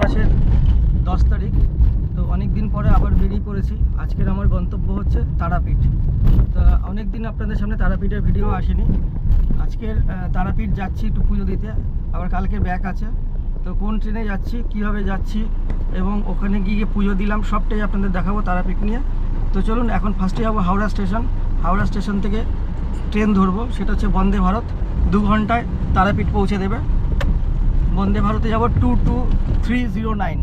মাসের 10 তারিখ। তো অনেক দিন পরে আবার বেরিয়ে পড়েছি। আজকের আমার গন্তব্য হচ্ছে তারাপীঠ। তো অনেক দিন আপনাদের সামনে তারাপীঠের ভিডিও আসেনি। আজকের তারাপীঠ যাচ্ছি একটু পুজো দিতে, আবার কালকে ব্যাক আছে। তো কোন ট্রেনে যাচ্ছি, কীভাবে যাচ্ছি এবং ওখানে গিয়ে পুজো দিলাম সবটাই আপনাদের দেখাবো তারাপীঠ নিয়ে। তো চলুন, এখন ফার্স্টে যাবো হাওড়া স্টেশন। হাওড়া স্টেশন থেকে ট্রেন ধরবো, সেটা হচ্ছে বন্দে ভারত। 2 ঘন্টায় তারাপীঠ পৌঁছে দেবে। বন্দে ভারতে যাব 22309,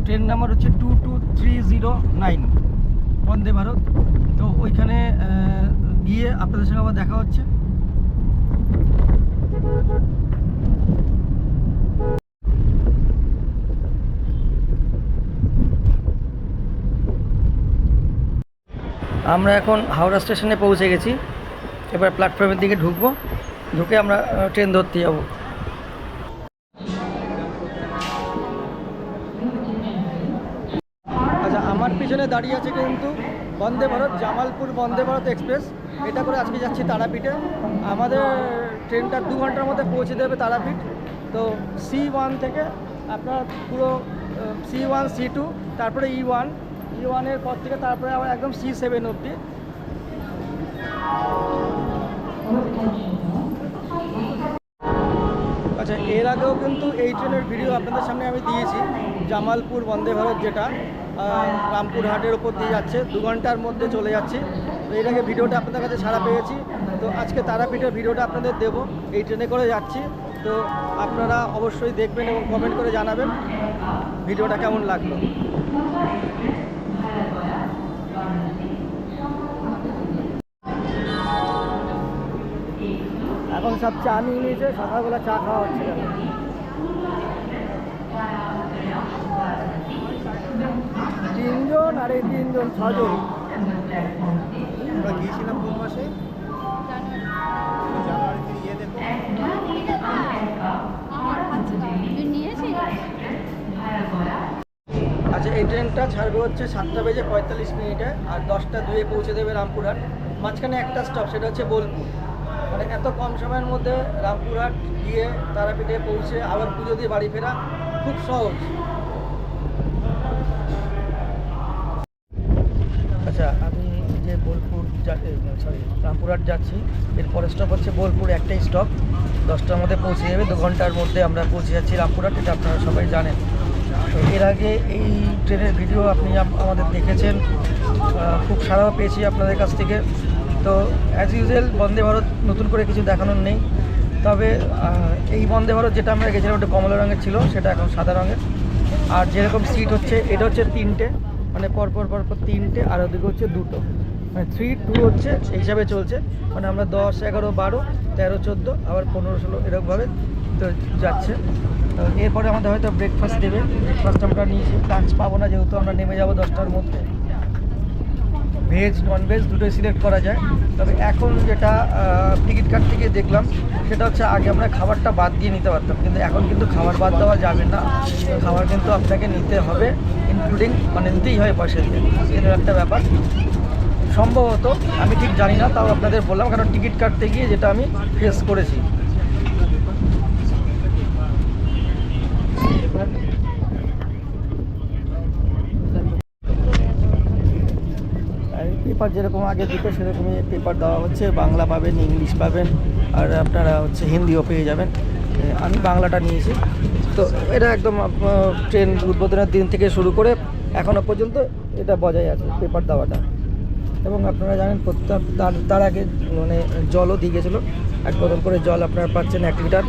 ট্রেন নাম্বার হচ্ছে 22309 বন্দে ভারত। তো ওইখানে গিয়ে আপনাদের সঙ্গে আবার দেখা হচ্ছে। আমরা এখন হাওড়া স্টেশনে পৌঁছে গেছি। এবার প্ল্যাটফর্মের দিকে ঢুকবো, ঢুকে আমরা ট্রেন ধরতে যাব। আচ্ছা, আমার পিছনে দাঁড়িয়ে আছে কিন্তু বন্দে ভারত, জামালপুর বন্দে ভারত এক্সপ্রেস। এটা করে আজকে যাচ্ছি তারাপীঠে। আমাদের ট্রেনটা 2 ঘন্টার মধ্যে পৌঁছে দেবে তারাপীঠ। তো C1 থেকে আপনার পুরো C1 C2, তারপরে E1 পর থেকে তারপরে আবার একদম C7 অবধি। আচ্ছা, এর আগেও কিন্তু এই ট্রেনের ভিডিও আপনাদের সামনে আমি দিয়েছি। জামালপুর বন্দে ভারত যেটা রামপুরহাটের ওপর দিয়ে যাচ্ছে, 2 ঘন্টার মধ্যে চলে যাচ্ছি। তো এর আগে ভিডিওটা আপনাদের কাছে ছাড়া পেয়েছি। তো আজকে তারাপীঠের ভিডিওটা আপনাদের দেবো। এই ট্রেনে করে যাচ্ছি, তো আপনারা অবশ্যই দেখবেন এবং কমেন্ট করে জানাবেন ভিডিওটা কেমন লাগলো। এখন সব চা নিয়ে নিয়েছে, সকালবেলা চা খাওয়া হচ্ছে। তিনজন আর এই 3জন 6জন। আমরা গিয়েছিলাম কোন মাসে? জানুয়ারিতে। ইয়ে দেখো, আচ্ছা, এই ট্রেনটা ছাড়বে হচ্ছে 7:45 আর 10:02 পৌঁছে দেবে রামপুরহাট। মাঝখানে একটা স্টপ, সেটা হচ্ছে বোলপুর। মানে এত কম সময়ের মধ্যে রামপুরহাট গিয়ে তারাপীঠে পৌঁছে আবার পুজো দিয়ে বাড়ি ফেরা খুব সহজ। আচ্ছা, আমি যে বোলপুর রামপুরহাট যাচ্ছি, এর পরের স্টপ হচ্ছে বোলপুর। একটাই স্টপ, 10টার মধ্যে পৌঁছে যাবে। 2 ঘন্টার মধ্যে আমরা পৌঁছে যাচ্ছি রামপুরহাট, এটা আপনারা সবাই জানেন। তো এর আগে এই ট্রেনের ভিডিও আপনি আমাদের দেখেছেন, খুব সাড়াও পেয়েছি আপনাদের কাছ থেকে। তো অ্যাজ ইউজুয়াল বন্দে ভারত নতুন করে কিছু দেখানোর নেই। তবে এই বন্দে ভারত যেটা আমরা গেছিলাম ওটা কমলা রঙের ছিল, সেটা এখন সাদা রঙের। আর যেরকম সিট হচ্ছে, এটা হচ্ছে 3টে, মানে পরপর 3টে, আর ওদিকে হচ্ছে 2টো, মানে 3-2 হচ্ছে এই হিসাবে চলছে। মানে আমরা 10, 11, 12, 13, 14, আবার 15, 16 এরকমভাবে তো যাচ্ছে। এরপরে আমাদের হয়তো ব্রেকফাস্ট দেবে। ব্রেকফাস্ট আমরা নিয়েছি, লাঞ্চ পাবো না যেহেতু আমরা নেমে যাবো 10টার মধ্যে। ভেজ নন ভেজ দুটোই সিলেক্ট করা যায়। তবে এখন যেটা টিকিট কাটতে গিয়ে দেখলাম, সেটা হচ্ছে আগে আমরা খাবারটা বাদ দিয়ে নিতে পারতাম, কিন্তু এখন কিন্তু খাবার বাদ দেওয়া যাবে না। খাবার কিন্তু আপনাকে নিতে হবে, ইনক্লুডিং, মানে নিতেই হয় পয়সা দিয়ে। এর একটা ব্যাপার সম্ভবত, আমি ঠিক জানি না, তাও আপনাদের বললাম, কারণ টিকিট কাটতে গিয়ে যেটা আমি ফেস করেছি। পেপার যেরকম আগে দিত সেরকমই পেপার দেওয়া হচ্ছে। বাংলা পাবেন, ইংলিশ পাবেন, আর আপনারা হচ্ছে হিন্দিও পেয়ে যাবেন। আমি বাংলাটা নিয়েছি। তো এটা একদম ট্রেন উদ্বোধনের দিন থেকে শুরু করে এখনও পর্যন্ত এটা বজায় আছে পেপার দেওয়াটা। এবং আপনারা জানেন তার আগে মানে জলও দিয়ে গেছিলো। 1 বোতল করে জল আপনারা পাচ্ছেন 1 লিটার।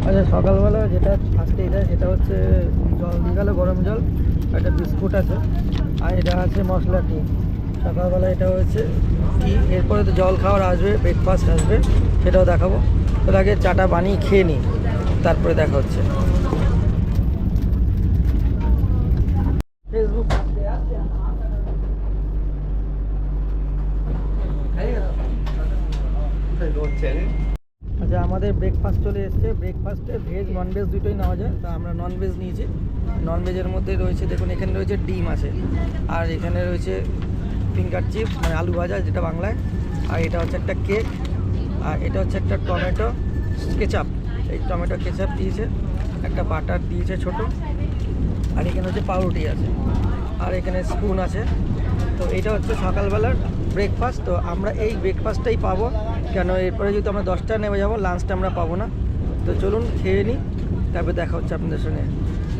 আচ্ছা, সকালবেলা যেটা ফার্স্টে এটা সেটা হচ্ছে জল দিয়ে গেল, গরম জল, একটা বিস্কুট আছে, আর এটা আছে মশলা টি। সকালবেলা এটা হচ্ছে কি, এরপরে তো জল খাওয়ার আসবে, ব্রেকফাস্ট আসবে, সেটাও দেখাবো। তো আগে চাটা বানিয়ে খেয়ে নিই, তারপরে দেখা হচ্ছে। ফেসবুক আচ্ছা, আমাদের ব্রেকফাস্ট চলে এসছে। ব্রেকফাস্টে ভেজ নন ভেজ দুটোই নেওয়া যায়, তা আমরা নন ভেজ নিয়েছি। নন ভেজের মধ্যে রয়েছে দেখুন, এখানে রয়েছে ডিম আছে, আর এখানে রয়েছে ফিঙ্গার চিপস মানে আলু ভাজা যেটা বাংলায়, আর এটা হচ্ছে একটা কেক, আর এটা হচ্ছে একটা টমেটো কেচাপ। এই টমেটো কেচাপ দিয়েছে, একটা বাটার দিয়েছে ছোট, আর এখানে হচ্ছে পাউরুটি আছে, আর এখানে স্পুন আছে। তো এটা হচ্ছে সকালবেলার ব্রেকফাস্ট। তো আমরা এই ব্রেকফাস্টটাই পাবো, কেন এরপরে যদি আমরা 10টায় নেমে যাবো, লাঞ্চটা আমরা পাবো না। তো চলুন খেয়ে নিই, তারপরে দেখা হচ্ছে আপনাদের সঙ্গে।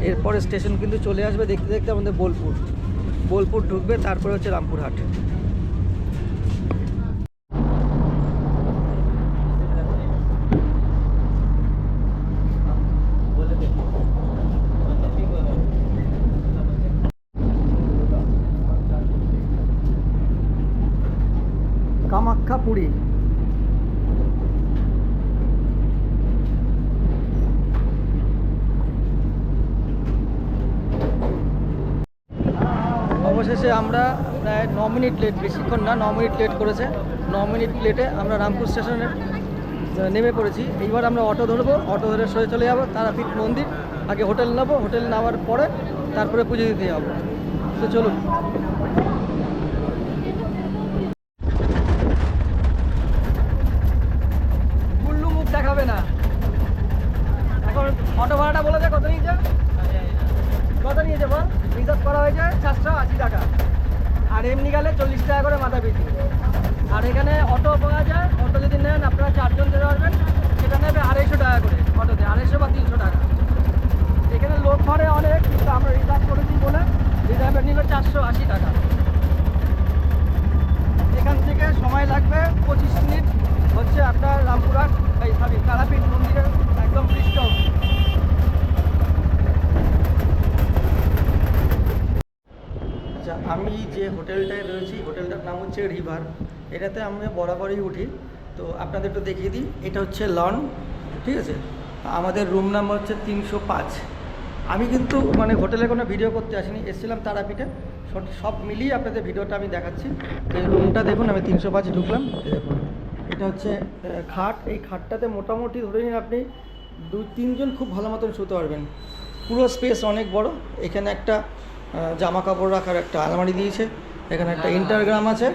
এরপরে স্টেশন কিন্তু চলে আসবে দেখতে দেখতে আমাদের বোলপুর। বোলপুর ঢুকবে, তারপরে হচ্ছে রামপুরহাট। কামাখ্যা পুরী। অবশেষে আমরা প্রায় 9 মিনিট লেট, বেশিক্ষণ না, 9 মিনিট লেট করেছে। 9 মিনিট লেটে আমরা রামপুর স্টেশনে নেমে পড়েছি। এইবার আমরা অটো ধরবো, অটো ধরে সরে চলে যাবো তারাপীঠ মন্দির। আগে হোটেল নেবো, হোটেল নেওয়ার পরে তারপরে পুজো দিতে যাবো। তো চলুন। গুল্লু মুখ দেখাবে না। এখন অটো ভাড়াটা বলে দে, কত নিয়েছে? কত নিয়েছে বল? রিজার্ভ করা হয়েছে 480 টাকা, আর এমনি গেলে 40 টাকা করে মাথা পিছু। আর এখানে অটো পাওয়া যায়, অটো যদি নেন আপনারা 4 জন যেতে পারবেন, সেটা নেবে 250 টাকা করে অটোতে, 250 বা 300 টাকা। এখানে লোক ভাড়ে অনেক, কিন্তু আমরা রিজার্ভ করেছি বলে রিজার্ভের নিবে 480 টাকা। এখান থেকে সময় লাগবে 25 মিনিট, হচ্ছে আপনার রামপুরহাট এই সরি তারাপীঠ মন্দিরের একদম পৃষ্ঠ। আচ্ছা, আমি যে হোটেলটায় রয়েছি, হোটেলটার নাম হচ্ছে রিভার। এটাতে আমি বরাবরই উঠি। তো আপনাদের একটু দেখিয়ে দিই, এটা হচ্ছে লন, ঠিক আছে। আমাদের রুম নাম্বার হচ্ছে 305। আমি কিন্তু মানে হোটেলে কোনো ভিডিও করতে আসিনি, এসেছিলাম তারাপীঠে। সব মিলিয়ে আপনাদের ভিডিওটা আমি দেখাচ্ছি। তো এই রুমটা দেখুন, আমি 305 ঢুকলাম। এই দেখুন, এটা হচ্ছে খাট। এই খাটটাতে মোটামুটি ধরে নিন আপনি 2-3 জন খুব ভালো মতন শুতে পারবেন। পুরো স্পেস অনেক বড়। এখানে একটা জামা কাপড় রাখার একটা আলমারি দিয়েছে, এখানে একটা ইন্টারগ্রাম আছে।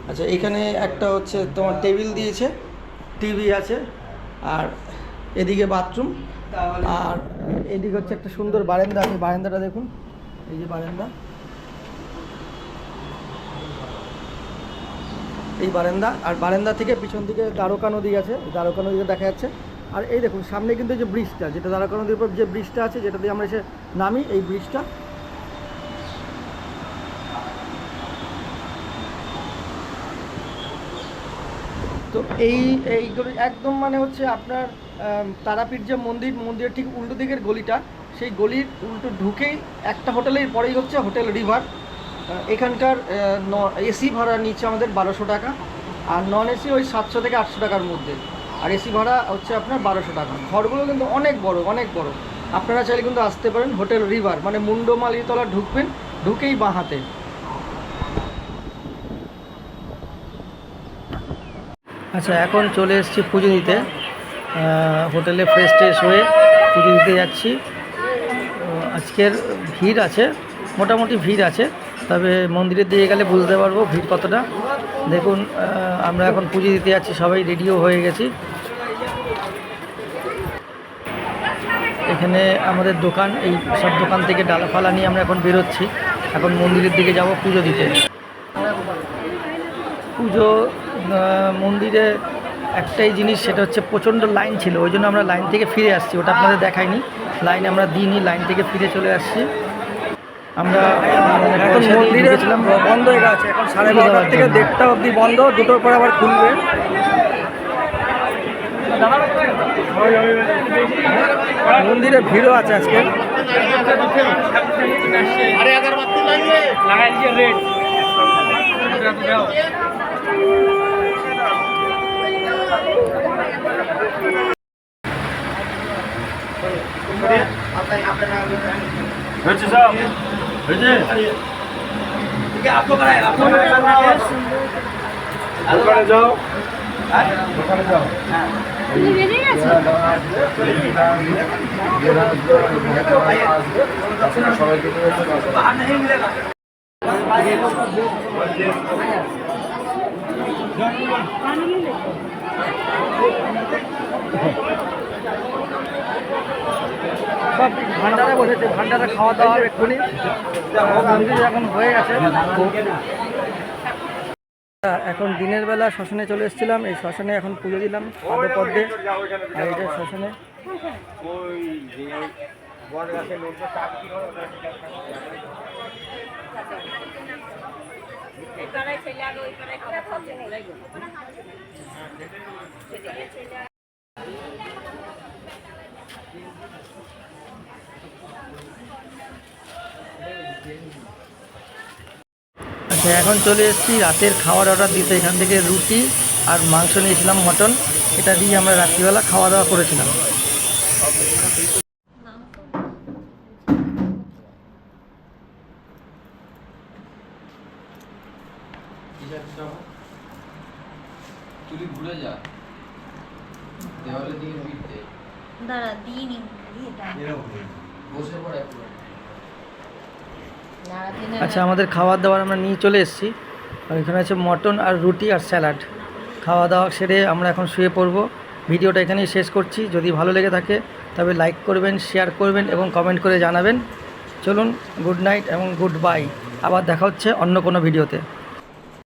আচ্ছা, এখানে একটা হচ্ছে তোমার টেবিল দিয়েছে, টিভি আছে, আর এদিকে বাথরুম, আর এদিকে হচ্ছে একটা সুন্দর বারান্দা। আপনি বারান্দাটা দেখুন, এই যে বারান্দা, এই বারান্দা। আর বারান্দা থেকে পিছন দিকে দ্বারকা নদী আছে, দ্বারকা নদীটা দেখা যাচ্ছে। আর এই দেখুন সামনে কিন্তু এই যে ব্রিজটা, যেটা দ্বারকা নদীর উপর যে ব্রিজটা আছে, যেটা দিয়ে আমরা এসে নামি, এই ব্রিজটা। তো এইগুলো একদম মানে হচ্ছে আপনার তারাপীঠ যে মন্দিরের ঠিক উল্টো দিকের গলিটা, সেই গলির উল্টো ঢুকেই একটা হোটেলের পরেই হচ্ছে হোটেল রিভার। এখানকার এসি ভাড়া নিচ্ছে আমাদের 1200 টাকা, আর নন এসি ওই 700 থেকে 800 টাকার মধ্যে, আর এসি ভাড়া হচ্ছে আপনার 1200 টাকা। ঘরগুলো কিন্তু অনেক বড়, অনেক বড়। আপনারা চাইলে কিন্তু আসতে পারেন। হোটেল রিভার মানে মুন্ডমালিতলা ঢুকবেন, ঢুকেই বাঁ হাতে। আচ্ছা, এখন চলে এসেছি পুজো দিতে। হোটেলে ফ্রেশ ট্রেশ হয়ে পুজো দিতে যাচ্ছি। আজকের ভিড় আছে, মোটামুটি ভিড় আছে, তবে মন্দিরের দিকে গেলে বুঝতে পারবো ভিড় কতটা। দেখুন, আমরা এখন পুজো দিতে যাচ্ছি, সবাই রেডিও হয়ে গেছি। এখানে আমাদের দোকান, এই সব দোকান থেকে ডালা ফালা নিয়ে আমরা এখন বেরোচ্ছি। এখন মন্দিরের দিকে যাব পুজো দিতে। পুজো মন্দিরে একটাই জিনিস, সেটা হচ্ছে প্রচণ্ড লাইন ছিল, ওই জন্য আমরা লাইন থেকে ফিরে আসছি। ওটা আপনাদের দেখাইনি, লাইন আমরা দিইনি, লাইন থেকে ফিরে চলে আসছি। আমরা এখন মন্দিরে বন্ধ হয়ে গেছে, এখন 12:30 থেকে 1:30 অবধি বন্ধ, 2টোর পরে আবার খুলবে। মন্দিরে ভিড়ও আছে আজকে। দোকানে যাও, দোকানে যাও। তুমি বেরিয়ে গেছো? সব ভান্ডারে বসেছে, ভান্ডারে খাওয়া দাওয়া হবে এক্ষুনি। মন্দির এখন হয়ে গেছে। এখন দিনের বেলা শ্মশানে চলে এসেছিলাম, এই শ্মশানে এখন পুজো দিলাম পদ্মে। আর এটা শ্মশানে আচ্ছা, এখন চলে এসেছি রাতের খাওয়ার অর্ডার দিতে। এখান থেকে রুটি আর মাংস নিয়েছিলাম, মটন। এটা দিয়ে আমরা রাত্রিবেলা খাওয়া দাওয়া করেছিলাম। তুই ভুলে যা দেওয়ালের দিকে ফিরতে দাঁড়া দিইনি বসে পড়ে একটু। আচ্ছা, আমাদের খাবার দাবার আমরা নিয়ে চলে এসেছি। আর এখানে আছে মটন আর রুটি আর স্যালাড। খাওয়া দাওয়া সেরে আমরা এখন শুয়ে পড়ব। ভিডিওটা এখানেই শেষ করছি। যদি ভালো লেগে থাকে তবে লাইক করবেন, শেয়ার করবেন এবং কমেন্ট করে জানাবেন। চলুন, গুড নাইট এবং গুড বাই। আবার দেখা হচ্ছে অন্য কোনো ভিডিওতে।